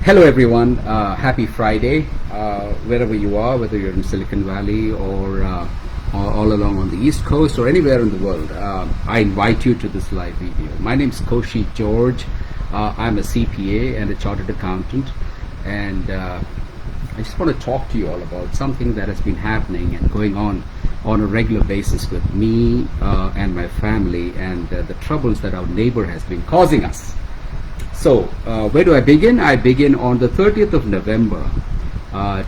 Hello everyone, happy Friday, wherever you are, whether you're in Silicon Valley or all along on the East Coast or anywhere in the world. I invite you to this live video. My name is Koshi George. I'm a CPA and a chartered accountant, and I just want to talk to you all about something that has been happening and going on a regular basis with me and my family, and the troubles that our neighbor has been causing us. So, where do I begin? I begin on the 30th of November,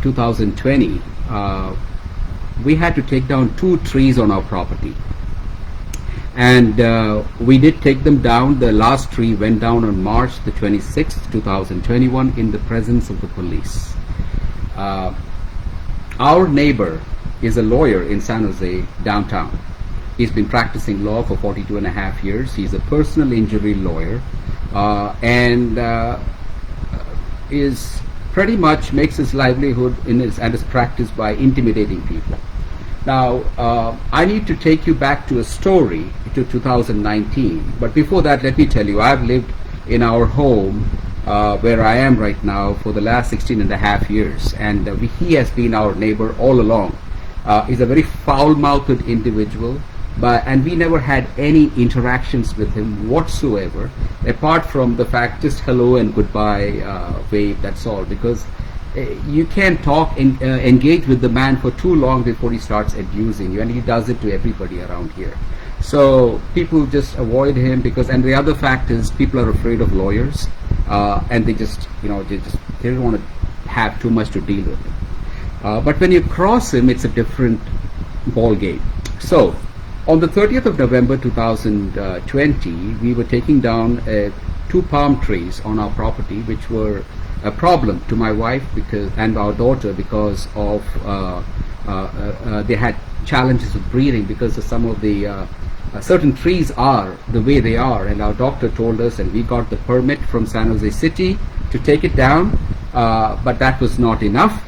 2020. We had to take down 2 trees on our property. And we did take them down. The last tree went down on March the 26th, 2021 in the presence of the police. Our neighbor is a lawyer in San Jose, downtown. He's been practicing law for 42 and a half years. He's a personal injury lawyer. And is pretty much makes his livelihood and his practice by intimidating people. Now, I need to take you back to a story to 2019. But before that, let me tell you, I've lived in our home where I am right now for the last 16 and a half years. And he has been our neighbor all along. He's a very foul-mouthed individual. And we never had any interactions with him whatsoever, apart from the fact just hello and goodbye, wave, that's all. Because you can't talk and engage with the man for too long before he starts abusing you, and he does it to everybody around here. So people just avoid him and the other fact is people are afraid of lawyers, and they don't want to have too much to deal with him. But when you cross him, it's a different ball game. So, on the 30th of November 2020, we were taking down 2 palm trees on our property, which were a problem to my wife and our daughter because of they had challenges with breathing because of some of the certain trees are the way they are, and our doctor told us, and we got the permit from San Jose City to take it down, but that was not enough.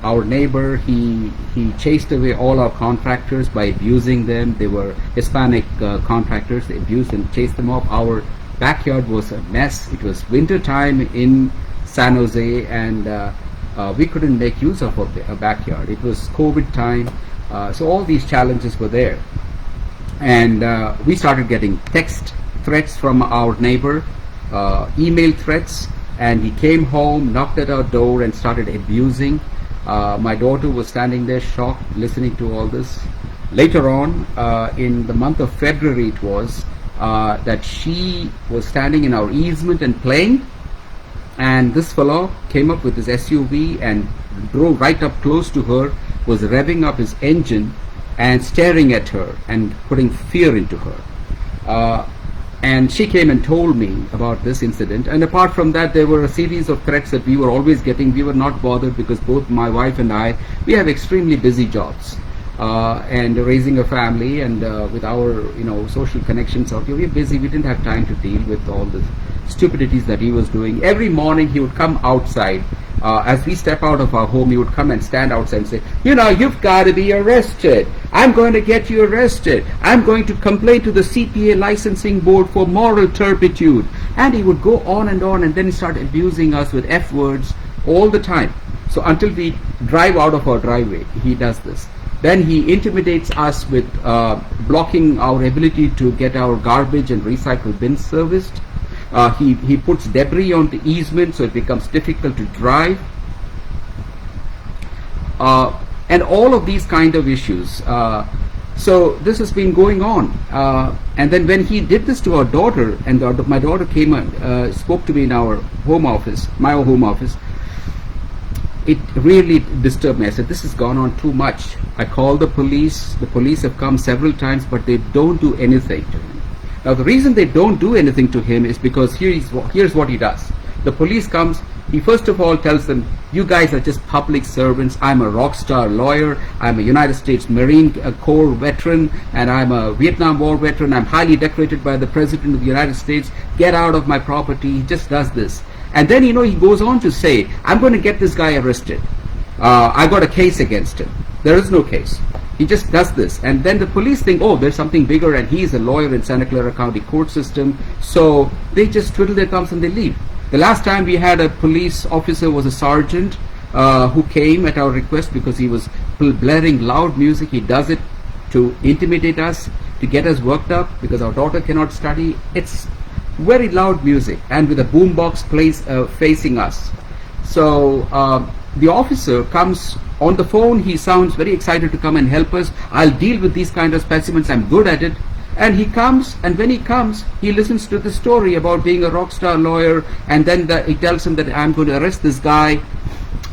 Our neighbor, he chased away all our contractors by abusing them. They were Hispanic contractors. They abused and chased them off. Our backyard was a mess. It was winter time in San Jose, and we couldn't make use of a backyard. It was COVID time, so all these challenges were there. And we started getting text threats from our neighbor, email threats. And he came home, knocked at our door, and started abusing. My daughter was standing there shocked, listening to all this. Later on, in the month of February it was, that she was standing in our easement and playing. And this fellow came up with his SUV and drove right up close to her, was revving up his engine and staring at her and putting fear into her. And she came and told me about this incident. And apart from that, there were a series of threats that we were always getting. We were not bothered because both my wife and I, we have extremely busy jobs. And raising a family and with our social connections out here, we were busy. We didn't have time to deal with all the stupidities that he was doing. Every morning he would come outside. As we step out of our home, he would come and stand outside and say, you've got to be arrested. I'm going to get you arrested. I'm going to complain to the CPA licensing board for moral turpitude. And he would go on, and then he started abusing us with F words all the time. So until we drive out of our driveway, he does this. Then he intimidates us with blocking our ability to get our garbage and recycle bins serviced. He puts debris on the easement so it becomes difficult to drive. And all of these kind of issues. So this has been going on. And then when he did this to our daughter, and my daughter came and spoke to me in our home office, my home office, it really disturbed me. I said, this has gone on too much. I called the police. The police have come several times, but they don't do anything to him. Now, the reason they don't do anything to him is because here's what he does. The police comes, he first of all tells them, you guys are just public servants. I'm a rock star lawyer. I'm a United States Marine Corps veteran, and I'm a Vietnam War veteran. I'm highly decorated by the President of the United States. Get out of my property. He just does this. And then, he goes on to say, I'm going to get this guy arrested. I got a case against him. There is no case. He just does this, and then the police think, oh, there's something bigger, and he's a lawyer in Santa Clara County court system, so they just twiddle their thumbs and they leave. The last time we had a police officer was a sergeant who came at our request because he was blaring loud music. He does it to intimidate us, to get us worked up because our daughter cannot study. It's very loud music and with a boombox facing us. So the officer comes on the phone. He sounds very excited to come and help us. I'll deal with these kind of specimens. I'm good at it. And he comes, and when he comes, he listens to the story about being a rock star lawyer, and then he tells him that I'm going to arrest this guy.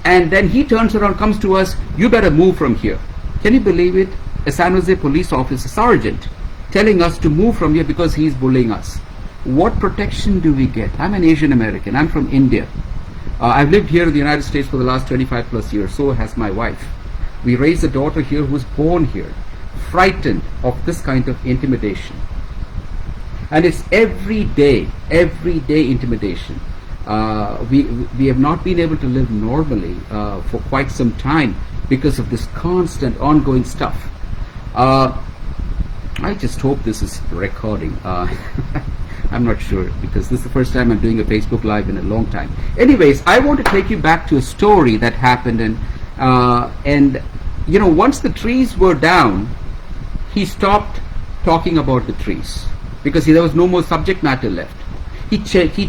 And then he turns around, comes to us, you better move from here. Can you believe it? A San Jose police officer, sergeant, telling us to move from here because he's bullying us. What protection do we get? I'm an Asian American. I'm from India. I've lived here in the United States for the last 25 plus years. So has my wife. We raised a daughter here who was born here, frightened of this kind of intimidation. And it's everyday intimidation. We have not been able to live normally for quite some time because of this constant ongoing stuff. I just hope this is recording. I'm not sure because this is the first time I'm doing a Facebook Live in a long time. Anyways, I want to take you back to a story that happened, and you know, once the trees were down, he stopped talking about the trees because there was no more subject matter left. He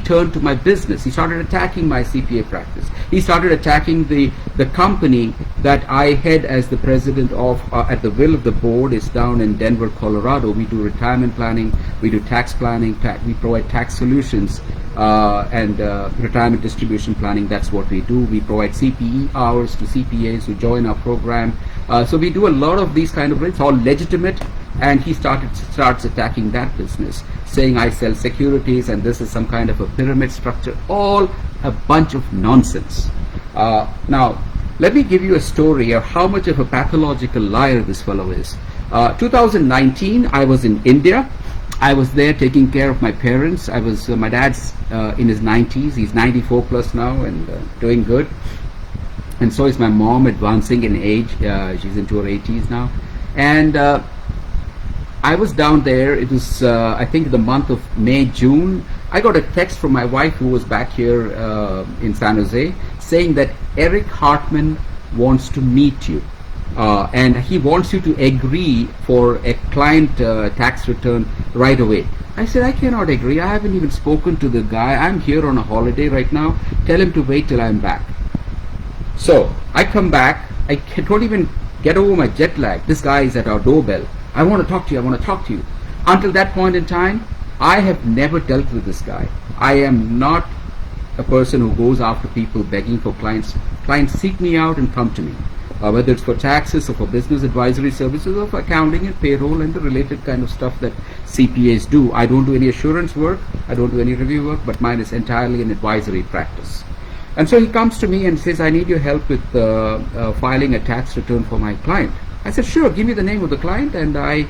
turned to my business. He started attacking my CPA practice. He started attacking the company that I head as the president of at the will of the board. Is down in Denver, Colorado. We do retirement planning. We do tax planning. We provide tax solutions and retirement distribution planning. That's what we do. We provide CPE hours to CPAs who join our program. So we do a lot of these kind of, it's all legitimate. And he starts attacking that business, saying I sell securities and this is some kind of a pyramid structure, all a bunch of nonsense. Now, let me give you a story of how much of a pathological liar this fellow is. 2019, I was in India. I was there taking care of my parents. My dad's in his 90s. He's 94 plus now and doing good. And so is my mom, advancing in age. She's into her 80s now. And I was down there. It was, I think, the month of May, June. I got a text from my wife who was back here in San Jose saying that Eric Hartman wants to meet you. And he wants you to agree for a client tax return right away. I said, I cannot agree. I haven't even spoken to the guy. I'm here on a holiday right now. Tell him to wait till I'm back. So I come back. I don't even get over my jet lag. This guy is at our doorbell. I want to talk to you. I want to talk to you. Until that point in time, I have never dealt with this guy. I am not a person who goes after people begging for clients. Clients seek me out and come to me, whether it's for taxes or for business advisory services or for accounting and payroll and the related kind of stuff that CPAs do. I don't do any assurance work. I don't do any review work, but mine is entirely an advisory practice. And so he comes to me and says, I need your help with filing a tax return for my client. I said, sure, give me the name of the client. And I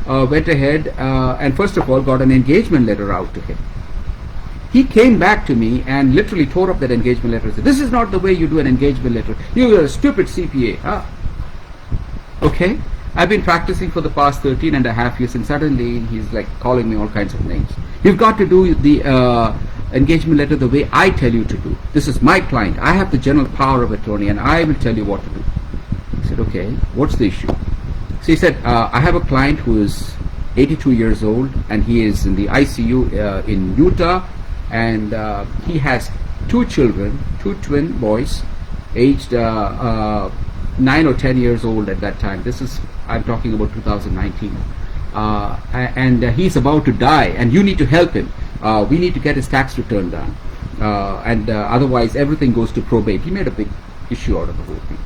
went ahead and first of all got an engagement letter out to him. He came back to me and literally tore up that engagement letter and said, this is not the way you do an engagement letter. You're a stupid CPA. Huh? Okay. I've been practicing for the past 13 and a half years and suddenly he's like calling me all kinds of names. You've got to do the engagement letter the way I tell you to do. This is my client. I have the general power of attorney and I will tell you what to do. I said, okay, what's the issue? So he said, I have a client who is 82 years old and he is in the ICU in Utah, and he has two children, two twin boys, aged 9 or 10 years old at that time. This is, I'm talking about 2019. And he's about to die and you need to help him. We need to get his tax return done. And otherwise everything goes to probate. He made a big issue out of the whole thing.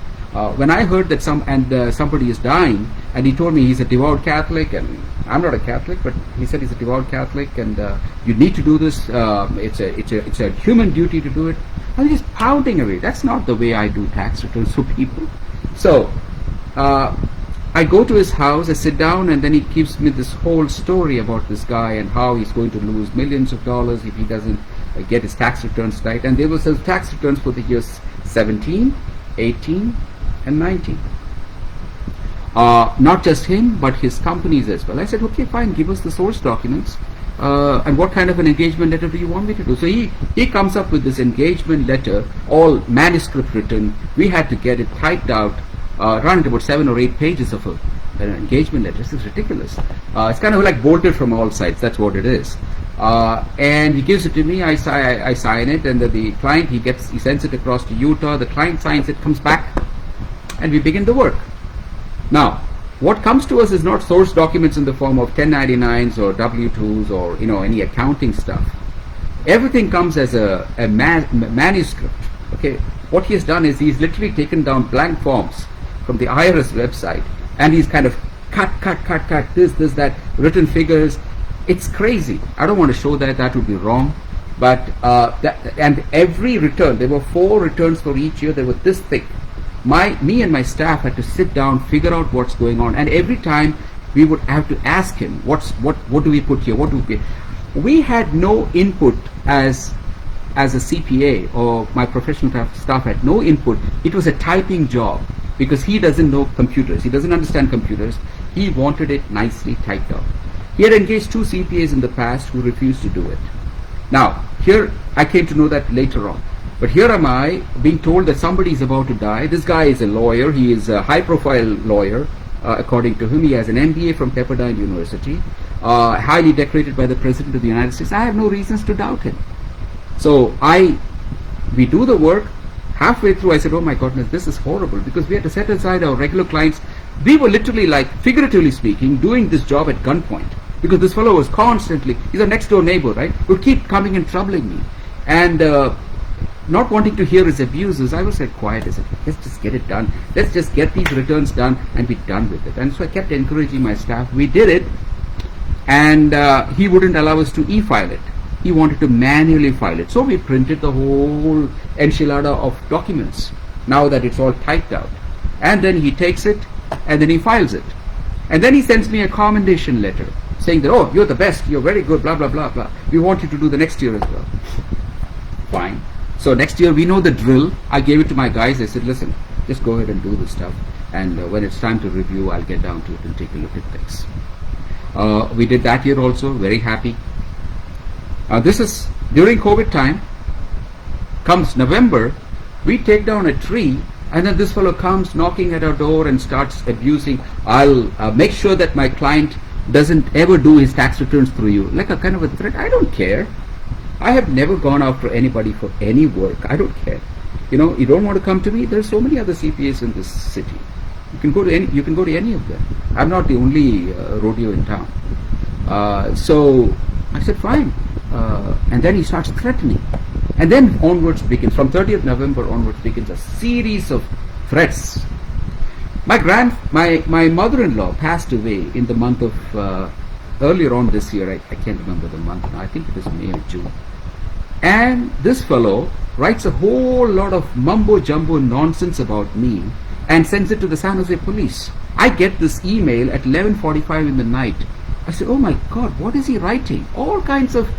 When I heard that somebody is dying, and he told me he's a devout Catholic, and I'm not a Catholic, but he said he's a devout Catholic, and you need to do this. It's a human duty to do it. I was just pounding away. That's not the way I do tax returns for people. So I go to his house, I sit down, and then he gives me this whole story about this guy and how he's going to lose millions of dollars if he doesn't get his tax returns right. And there was his tax returns for the years 17, 18, and 19. Not just him, but his companies as well. I said, okay, fine, give us the source documents. and what kind of an engagement letter do you want me to do? So he comes up with this engagement letter, all manuscript written. We had to get it typed out, around about 7 or 8 pages of an engagement letter. This is ridiculous. It's kind of like bolted from all sides. That's what it is. And he gives it to me. I sign it, and the client he sends it across to Utah. The client signs it, comes back, and we begin the work. Now, what comes to us is not source documents in the form of 1099s or W-2s or any accounting stuff. Everything comes as a manuscript. Okay, what he has done is he's literally taken down blank forms from the IRS website, and he's kind of cut this, that, written figures. It's crazy. I don't want to show that. That would be wrong. But and every return, there were 4 returns for each year. They were this thick. Me and my staff had to sit down, figure out what's going on, and every time we would have to ask him, what do we put here? What do we? We had no input as a CPA, or my professional staff had no input. It was a typing job because he doesn't know computers. He doesn't understand computers. He wanted it nicely typed out. He had engaged 2 CPAs in the past who refused to do it. Now, here I came to know that later on. But here am I being told that somebody is about to die. This guy is a lawyer. He is a high-profile lawyer, according to him. He has an MBA from Pepperdine University, highly decorated by the President of the United States. I have no reasons to doubt him. So we do the work. Halfway through, I said, oh my goodness, this is horrible, because we had to set aside our regular clients. We were literally, like, figuratively speaking, doing this job at gunpoint, because this fellow was constantly, he's a next door neighbor, right, would keep coming and troubling me. And not wanting to hear his abuses, I was like quiet. I said, let's just get it done. Let's just get these returns done and be done with it. And so I kept encouraging my staff. We did it, and he wouldn't allow us to e-file it. He wanted to manually file it. So we printed the whole enchilada of documents, now that it's all typed out. And then he takes it, and then he files it. And then he sends me a commendation letter saying that, oh, you're the best, you're very good, blah, blah, blah, blah. We want you to do the next year as well. Fine. So next year we know the drill. I gave it to my guys. I said, listen, just go ahead and do this stuff. And when it's time to review, I'll get down to it and take a look at things. We did that year also, very happy. This is during COVID time. Comes November, we take down a tree, and then this fellow comes knocking at our door and starts abusing. I'll make sure that my client doesn't ever do his tax returns through you. Like a kind of a threat. I don't care. I have never gone after anybody for any work. I don't care. You don't want to come to me. There's so many other CPAs in this city. You can go to any of them. I'm not the only rodeo in town. So I said fine. And then he starts threatening. And then onwards begins, from 30th November onwards begins a series of threats. My mother-in-law passed away in the month of earlier on this year. I can't remember the month now. I think it was May or June. And this fellow writes a whole lot of mumbo-jumbo nonsense about me and sends it to the San Jose police. I get this email at 11:45 in the night. I said, oh my God, what is he writing? All kinds of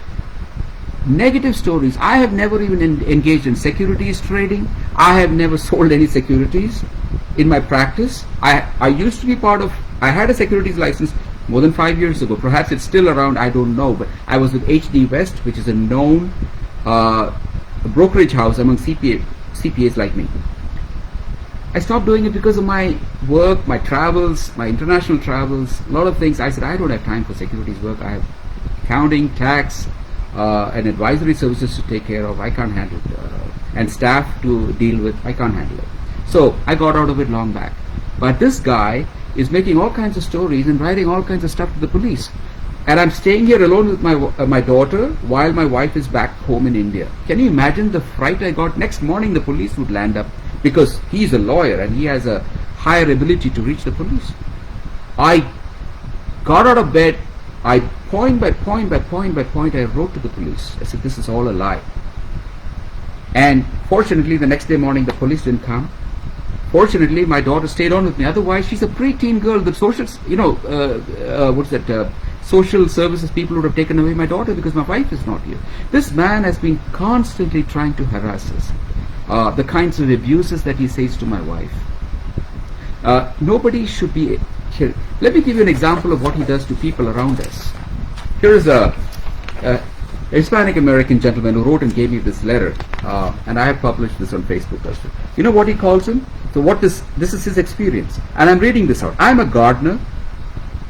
negative stories. I have never even engaged in securities trading. I have never sold any securities in my practice. I used to be I had a securities license more than 5 years ago. Perhaps it's still around, I don't know. But I was with HD West, which is a known brokerage house among CPAs like me. I stopped doing it because of my work, my travels, my international travels, a lot of things. I said, I don't have time for securities work. I have accounting, tax, and advisory services to take care of. I can't handle it. And staff to deal with. I can't handle it. So I got out of it long back. But this guy is making all kinds of stories and writing all kinds of stuff to the police. And I'm staying here alone with my daughter while my wife is back home in India. Can you imagine the fright I got? Next morning the police would land up, because he's a lawyer and he has a higher ability to reach the police. I got out of bed. I point by point by point by point I wrote to the police. I said, this is all a lie. And fortunately the next day morning the police didn't come. Fortunately my daughter stayed on with me. Otherwise she's a preteen girl. The social, social services people would have taken away my daughter because my wife is not here. This man has been constantly trying to harass us. The kinds of abuses that he says to my wife. Nobody should be here. Let me give you an example of what he does to people around us. Here is a a Hispanic American gentleman who wrote and gave me this letter, and I have published this on Facebook as well. You know what he calls him? So what this is his experience, and I'm reading this out. I'm a gardener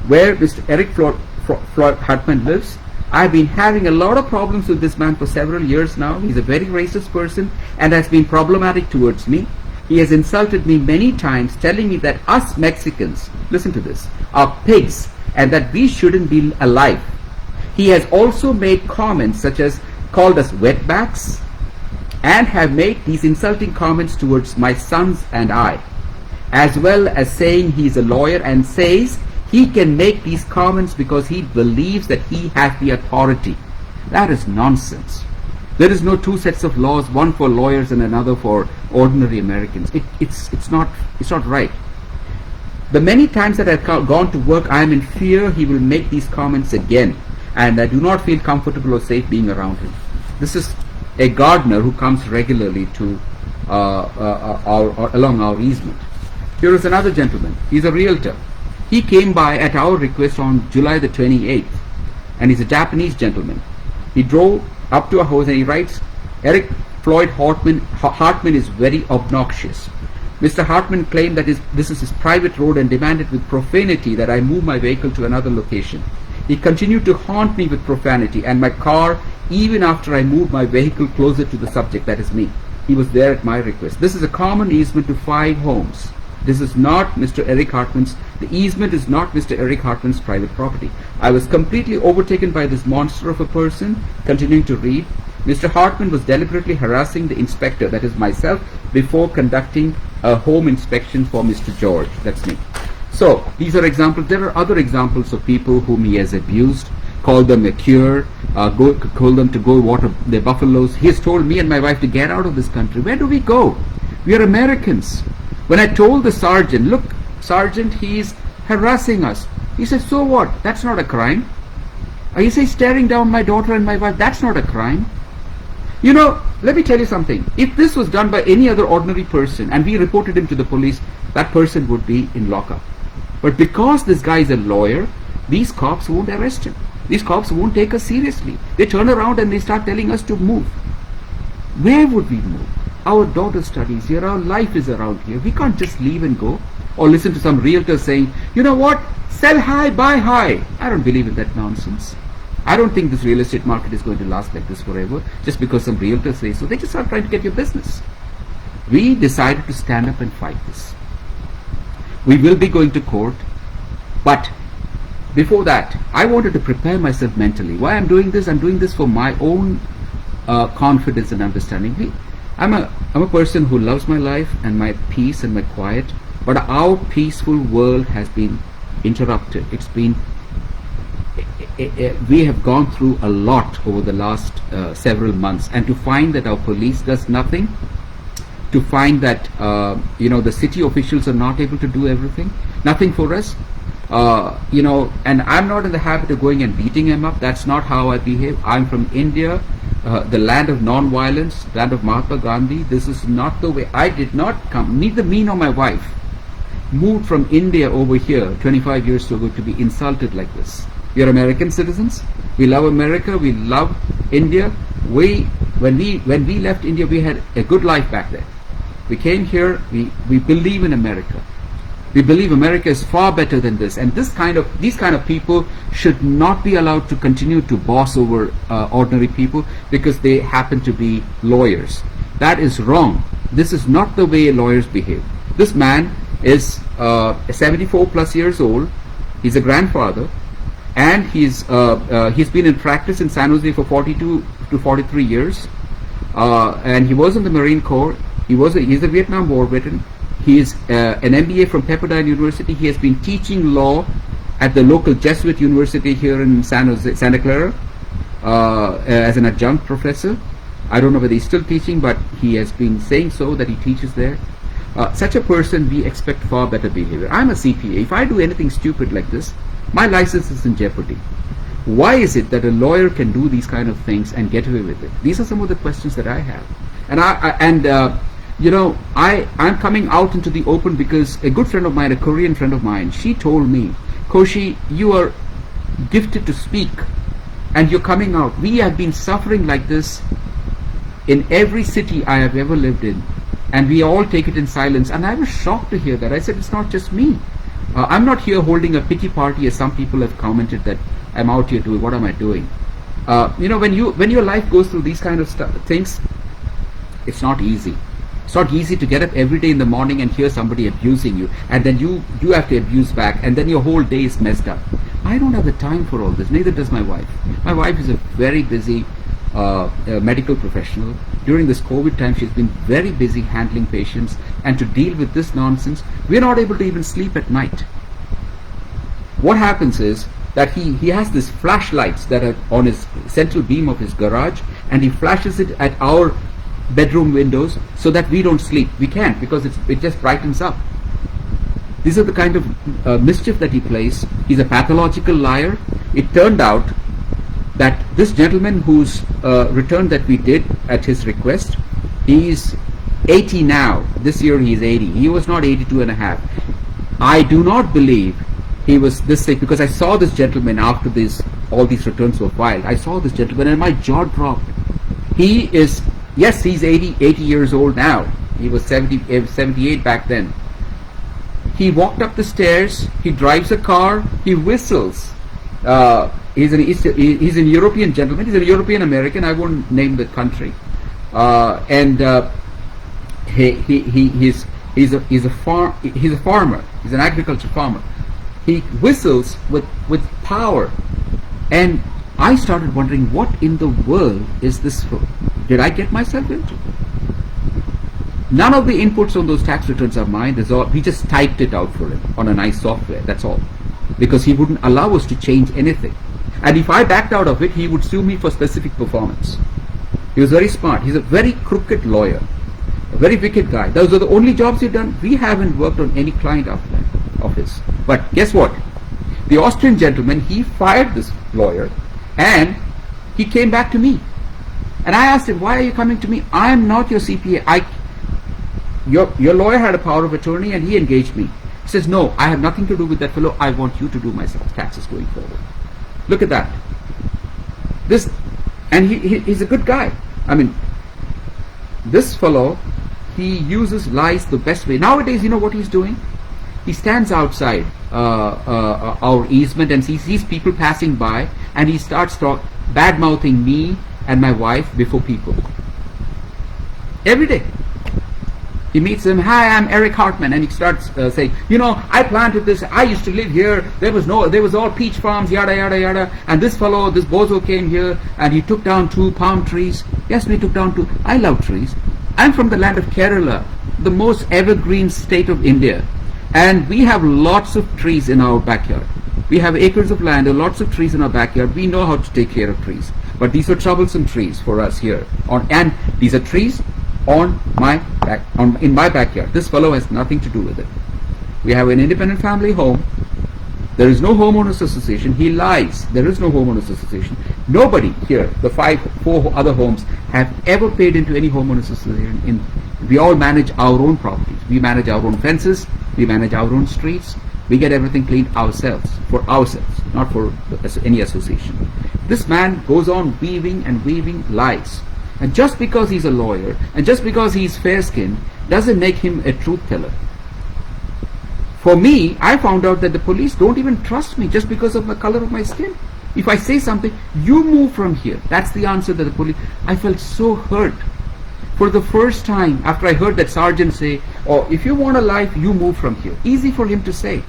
where Mr. Eric Floyd Hartman lives. I've been having a lot of problems with this man for several years now. He's a very racist person and has been problematic towards me. He has insulted me many times, telling me that us Mexicans, listen to this, are pigs and that we shouldn't be alive. He has also made comments such as called us wetbacks and have made these insulting comments towards my sons and I, as well as saying he's a lawyer and says he can make these comments because he believes that he has the authority. That is nonsense. There is no two sets of laws, one for lawyers and another for ordinary Americans. It's not right. The many times that I've gone to work, I am in fear he will make these comments again, and I do not feel comfortable or safe being around him. This is a gardener who comes regularly to along our easement. Here is another gentleman. He's a realtor. He came by at our request on July the 28th, and he's a Japanese gentleman. He drove up to our house and he writes, Eric Floyd Hartman is very obnoxious. Mr. Hartman claimed that this is his private road and demanded with profanity that I move my vehicle to another location. He continued to haunt me with profanity and my car even after I moved my vehicle closer to the subject, that is me. He was there at my request. This is a common easement to 5 homes. This is not Mr. Eric Hartman's, the easement is not Mr. Eric Hartman's private property. I was completely overtaken by this monster of a person. Continuing to read, Mr. Hartman was deliberately harassing the inspector, that is myself, before conducting a home inspection for Mr. George, that's me. So, these are examples. There are other examples of people whom he has abused, called them a cure, told them to go water their buffaloes. He has told me and my wife to get out of this country. Where do we go? We are Americans. When I told the sergeant, look, sergeant, he is harassing us. He said, so what? That's not a crime. He says, staring down my daughter and my wife, that's not a crime. You know, let me tell you something. If this was done by any other ordinary person and we reported him to the police, that person would be in lockup. But because this guy is a lawyer, these cops won't arrest him. These cops won't take us seriously. They turn around and they start telling us to move. Where would we move? Our daughter studies here, our life is around here. We can't just leave and go. Or listen to some realtor saying, you know what, sell high, buy high. I don't believe in that nonsense. I don't think this real estate market is going to last like this forever just because some realtors say so. They just are trying to get your business. We decided to stand up and fight this. We will be going to court, but before that, I wanted to prepare myself mentally. Why I'm doing this? I'm doing this for my own confidence and understanding. I'm a person who loves my life and my peace and my quiet, but our peaceful world has been interrupted. It's been we have gone through a lot over the last several months, and to find that our police does nothing, to find that the city officials are not able to do everything, nothing for us, and I'm not in the habit of going and beating them up. That's not how I behave. I'm from India, the land of non-violence, land of Mahatma Gandhi. This is not the way. I did not come, neither me nor my wife moved from India over here 25 years ago to be insulted like this. We are American citizens. We love America. We love India. When we left India, we had a good life back there. We came here. We believe in America. We believe America is far better than this. And these kind of people should not be allowed to continue to boss over ordinary people because they happen to be lawyers. That is wrong. This is not the way lawyers behave. This man is 74 plus years old. He's a grandfather. And he's been in practice in San Jose for 42 to 43 years, and he was in the Marine Corps. He's a Vietnam War veteran. He is an MBA from Pepperdine University. He has been teaching law at the local Jesuit University here in Santa Clara as an adjunct professor. I don't know whether he's still teaching, but he has been saying so that he teaches there. Such a person, we expect far better behavior. I'm a CPA. If I do anything stupid like this, my license is in jeopardy. Why is it that a lawyer can do these kind of things and get away with it? These are some of the questions that I have. I'm coming out into the open because a good friend of mine, a Korean friend of mine, she told me, Koshi, you are gifted to speak. and you're coming out. We have been suffering like this in every city I have ever lived in, and we all take it in silence. And I was shocked to hear that. I said, it's not just me. I'm not here holding a pity party, as some people have commented that I'm out here doing. What am I doing? When your life goes through these kind of things, it's not easy. It's not easy to get up every day in the morning and hear somebody abusing you, and then you have to abuse back, and then your whole day is messed up. I don't have the time for all this. Neither does my wife. My wife is a very busy medical professional. During this COVID time, she's been very busy handling patients, and to deal with this nonsense, we're not able to even sleep at night. What happens is that he has these flashlights that are on his central beam of his garage, and he flashes it at our bedroom windows so that we don't sleep. We can't, because it just brightens up. These are the kind of mischief that he plays. He's a pathological liar. It turned out that this gentleman whose return that we did at his request, he's 80 now. This year he's 80. He was not 82 and a half. I do not believe he was this sick, because I saw this gentleman after all these returns were filed. I saw this gentleman and my jaw dropped. He is, yes, he's 80 years old now. He was 78 back then. He walked up the stairs, he drives a car, he whistles. He's an European gentleman, he's a European American, I won't name the country. He's a farmer, he's an agriculture farmer. He whistles with power. And I started wondering, what in the world is this for? Did I get myself into? None of the inputs on those tax returns are mine. We just typed it out for him on a nice software, that's all. Because he wouldn't allow us to change anything. And if I backed out of it, he would sue me for specific performance. He was very smart. He's a very crooked lawyer, a very wicked guy. Those are the only jobs he'd done. We haven't worked on any client after that of his. But guess what? The Austrian gentleman, he fired this lawyer, and he came back to me. And I asked him, why are you coming to me? I am not your CPA. Your lawyer had a power of attorney, and he engaged me. He says, no, I have nothing to do with that fellow. I want you to do my taxes going forward. Look at that. And he's a good guy. I mean, this fellow, he uses lies the best way. Nowadays, you know what he's doing? He stands outside our easement and sees people passing by, and he starts bad-mouthing me and my wife before people. Every day. He meets them, hi, I'm Eric Hartman, and he starts saying, I planted this, I used to live here, there was all peach farms, yada, yada, yada, and this bozo came here, and he took down 2 palm trees. Yes, we took down 2. I love trees. I'm from the land of Kerala, the most evergreen state of India, and we have lots of trees in our backyard. We have acres of land and lots of trees in our backyard. We know how to take care of trees. But these are troublesome trees for us here. And these are trees in my backyard. This fellow has nothing to do with it. We have an independent family home. There is no homeowners association. He lies. There is no homeowners association. Nobody here, the 4 other homes, have ever paid into any homeowners association. We all manage our own properties. We manage our own fences. We manage our own streets. We get everything cleaned ourselves, for ourselves, not for any association. This man goes on weaving and weaving lies. And just because he's a lawyer, and just because he's fair-skinned, doesn't make him a truth teller. For me, I found out that the police don't even trust me just because of the color of my skin. If I say something, you move from here. That's the answer that the police... I felt so hurt. For the first time, after I heard that sergeant say, if you want a life, you move from here. Easy for him to say.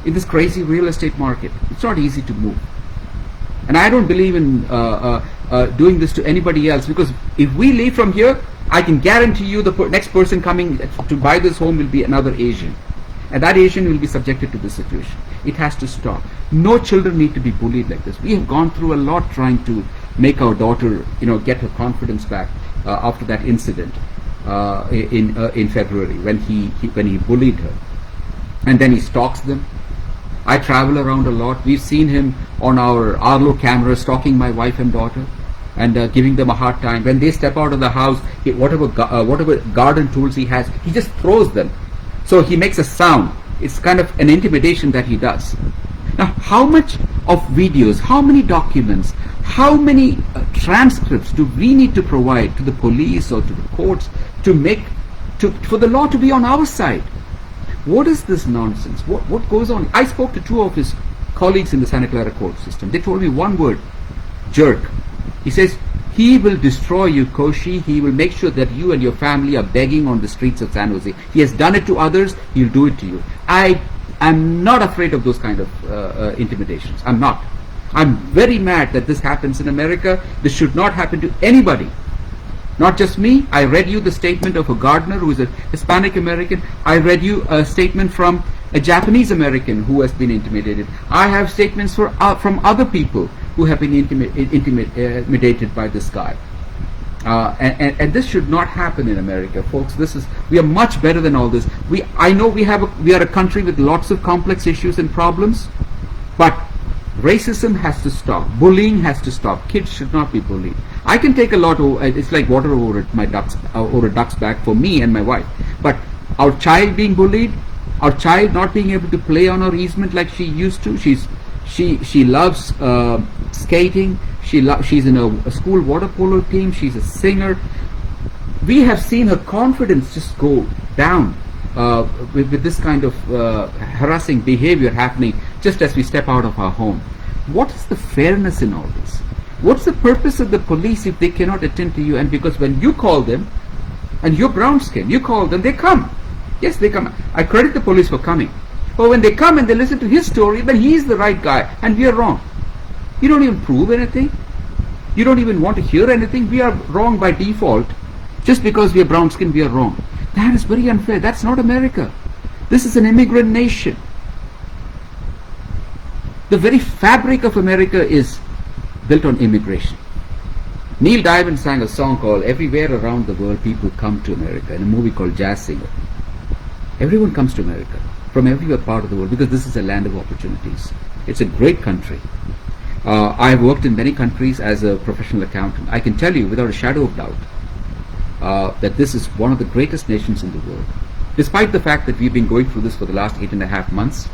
In this crazy real estate market, it's not easy to move. And I don't believe in doing this to anybody else, because if we leave from here, I can guarantee you the next person coming to buy this home will be another Asian. And that Asian will be subjected to this situation. It has to stop. No children need to be bullied like this. We have gone through a lot trying to make our daughter, get her confidence back after that incident in February when he bullied her. And then he stalks them. I travel around a lot. We've seen him on our Arlo camera stalking my wife and daughter and giving them a hard time. When they step out of the house, whatever garden tools he has, he just throws them. So he makes a sound. It's kind of an intimidation that he does. Now, how much of videos, how many documents, How many transcripts do we need to provide to the police or to the courts to make, for the law to be on our side? What is this nonsense? What goes on? I spoke to two of his colleagues in the Santa Clara court system. They told me one word: jerk. He says, he will destroy you, Koshi. He will make sure that you and your family are begging on the streets of San Jose. He has done it to others. He'll do it to you. I am not afraid of those kind of intimidations. I'm not. I'm very mad that this happens in America. This should not happen to anybody. Not just me. I read you the statement of a gardener who is a Hispanic American. I read you a statement from a Japanese American who has been intimidated. I have statements from other people who have been intimidated by this guy. And this should not happen in America, folks. We are much better than all this. I know we are a country with lots of complex issues and problems, but racism has to stop. Bullying has to stop. Kids should not be bullied. I can take a lot. It's like water over a duck's back for me and my wife. But our child being bullied, our child not being able to play on her easement like she used to. She loves skating. She's in a school water polo team. She's a singer. We have seen her confidence just go down with this kind of harassing behavior happening just as we step out of our home. What is the fairness in all this? What's the purpose of the police if they cannot attend to you? And because when you call them, and you're brown skin, you call them, they come. Yes, they come. I credit the police for coming. But when they come and they listen to his story, then he's the right guy and we are wrong. You don't even prove anything. You don't even want to hear anything. We are wrong by default. Just because we are brown skinned, we are wrong. That is very unfair. That's not America. This is an immigrant nation. The very fabric of America is built on immigration. Neil Diamond sang a song called "Everywhere Around the World People Come to America" in a movie called Jazz Singer. Everyone comes to America from every part of the world because this is a land of opportunities. It's a great country. I have worked in many countries as a professional accountant. I can tell you without a shadow of doubt that this is one of the greatest nations in the world. Despite the fact that we've been going through this for the last 8.5 months,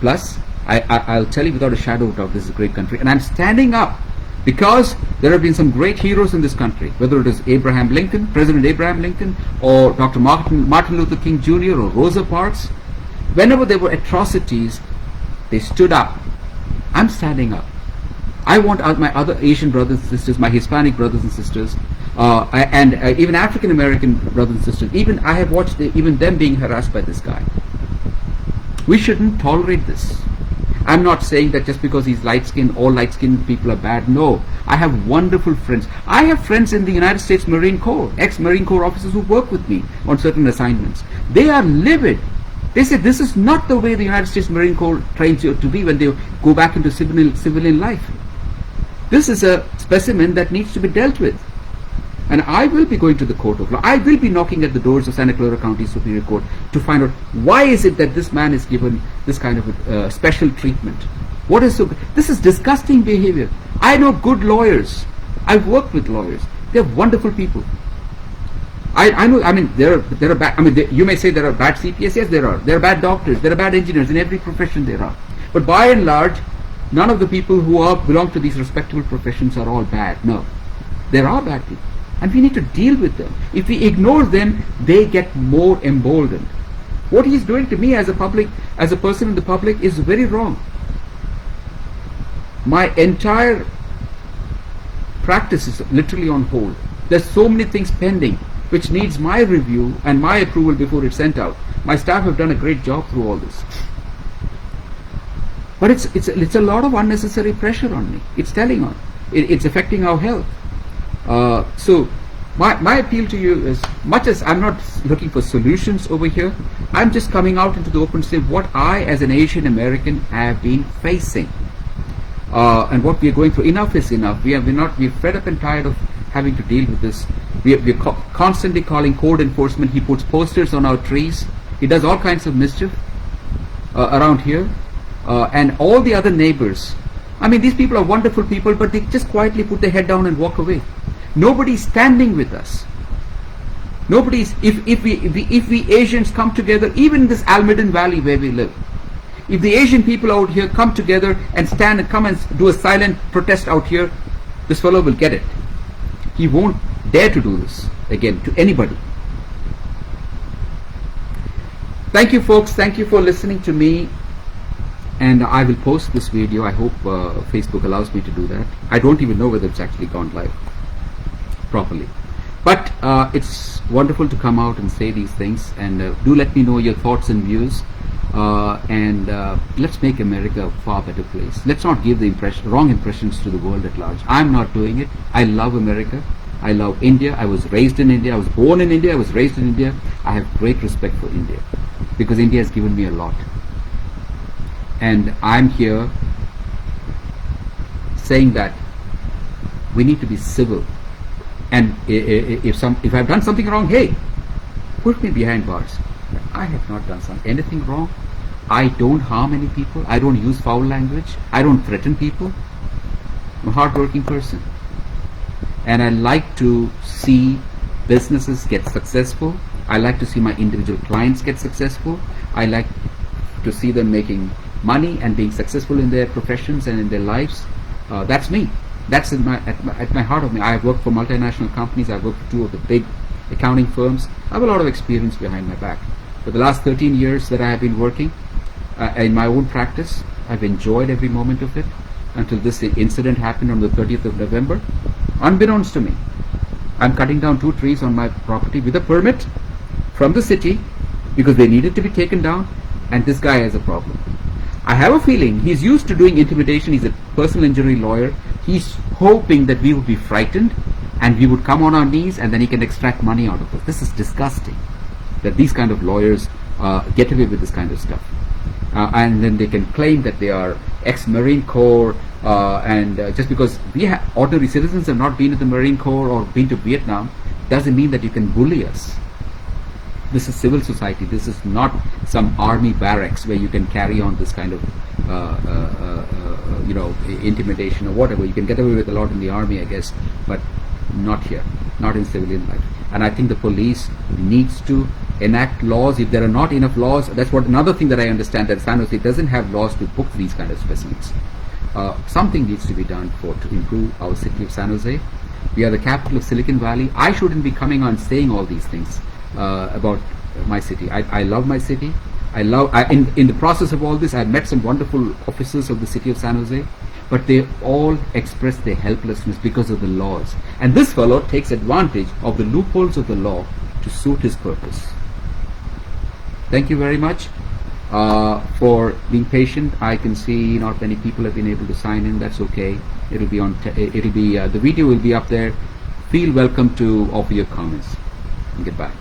plus, I'll tell you without a shadow of doubt, this is a great country. And I'm standing up because there have been some great heroes in this country, whether it is Abraham Lincoln, President Abraham Lincoln, or Dr. Martin Luther King Jr. or Rosa Parks. Whenever there were atrocities, they stood up. I'm standing up. I want my other Asian brothers and sisters, my Hispanic brothers and sisters, and even African American brothers and sisters. Even I have watched even them being harassed by this guy. We shouldn't tolerate this. I'm not saying that just because he's light-skinned, all light-skinned people are bad. No. I have wonderful friends. I have friends in the United States Marine Corps, ex-Marine Corps officers who work with me on certain assignments. They are livid. They say this is not the way the United States Marine Corps trains you to be when they go back into civilian life. This is a specimen that needs to be dealt with. And I will be going to the court of law. I will be knocking at the doors of Santa Clara County Superior Court to find out why is it that this man is given this kind of special treatment. What is so? This is disgusting behavior. I know good lawyers. I've worked with lawyers. They're wonderful people. I know. I mean, there are bad. I mean, you may say there are bad CPS. Yes, there are. There are bad doctors. There are bad engineers. In every profession there are. But by and large, none of the people who belong to these respectable professions are all bad. No, there are bad people. And we need to deal with them. If we ignore them, they get more emboldened. What he's doing to me as a person in the public is very wrong. My entire practice is literally on hold. There's so many things pending which needs my review and my approval before it's sent out. My staff have done a great job through all this. But it's a lot of unnecessary pressure on me. It's telling on. It's affecting our health. So my appeal to you is, much as I'm not looking for solutions over here, I'm just coming out into the open to say what I as an Asian American have been facing. And what we are going through. Enough is enough. We're fed up and tired of having to deal with this. We're constantly calling code enforcement. He puts posters on our trees. He does all kinds of mischief around here. And all the other neighbors. I mean, these people are wonderful people, but they just quietly put their head down and walk away. Nobody's standing with us. Nobody's. If we Asians come together, even in this Almaden Valley where we live, If the Asian people out here come together and stand and come and do a silent protest out here, this fellow will get it. He won't dare to do this again to anybody. Thank you, folks. Thank you for listening to me. And I will post this video. I hope Facebook allows me to do that. I don't even know whether it's actually gone live properly. But it's wonderful to come out and say these things. And do let me know your thoughts and views. And let's make America a far better place. Let's not give the wrong impressions to the world at large. I'm not doing it. I love America. I love India. I was raised in India. I was born in India. I was raised in India. I have great respect for India because India has given me a lot. And I'm here saying that we need to be civil. And if I've done something wrong, hey, put me behind bars. I have not done anything wrong. I don't harm any people. I don't use foul language. I don't threaten people. I'm a hardworking person. And I like to see businesses get successful. I like to see my individual clients get successful. I like to see them making money and being successful in their professions and in their lives. That's me. That's at my heart of me. I've worked for multinational companies. I've worked for 2 of the big accounting firms. I have a lot of experience behind my back. For the last 13 years that I have been working in my own practice, I've enjoyed every moment of it until this incident happened on the 30th of November. Unbeknownst to me, I'm cutting down 2 trees on my property with a permit from the city because they needed to be taken down, and this guy has a problem. I have a feeling he's used to doing intimidation. He's a personal injury lawyer. He's hoping that we would be frightened and we would come on our knees and then he can extract money out of us. This is disgusting that these kind of lawyers get away with this kind of stuff. And then they can claim that they are ex-Marine Corps and just because ordinary citizens have not been to the Marine Corps or been to Vietnam doesn't mean that you can bully us. This is civil society. This is not some army barracks where you can carry on this kind of intimidation or whatever. You can get away with a lot in the army, I guess, but not here, not in civilian life. And I think the police needs to enact laws. If there are not enough laws, that's what another thing that I understand, that San Jose doesn't have laws to book these kind of specimens. Something needs to be done to improve our city of San Jose. We are the capital of Silicon Valley. I shouldn't be coming on saying all these things about my city. I love my city. In the process of all this, I met some wonderful officers of the city of San Jose, but they all express their helplessness because of the laws. And this fellow takes advantage of the loopholes of the law to suit his purpose. Thank you very much for being patient. I can see not many people have been able to sign in. That's okay. The video will be up there. Feel welcome to offer your comments. And goodbye.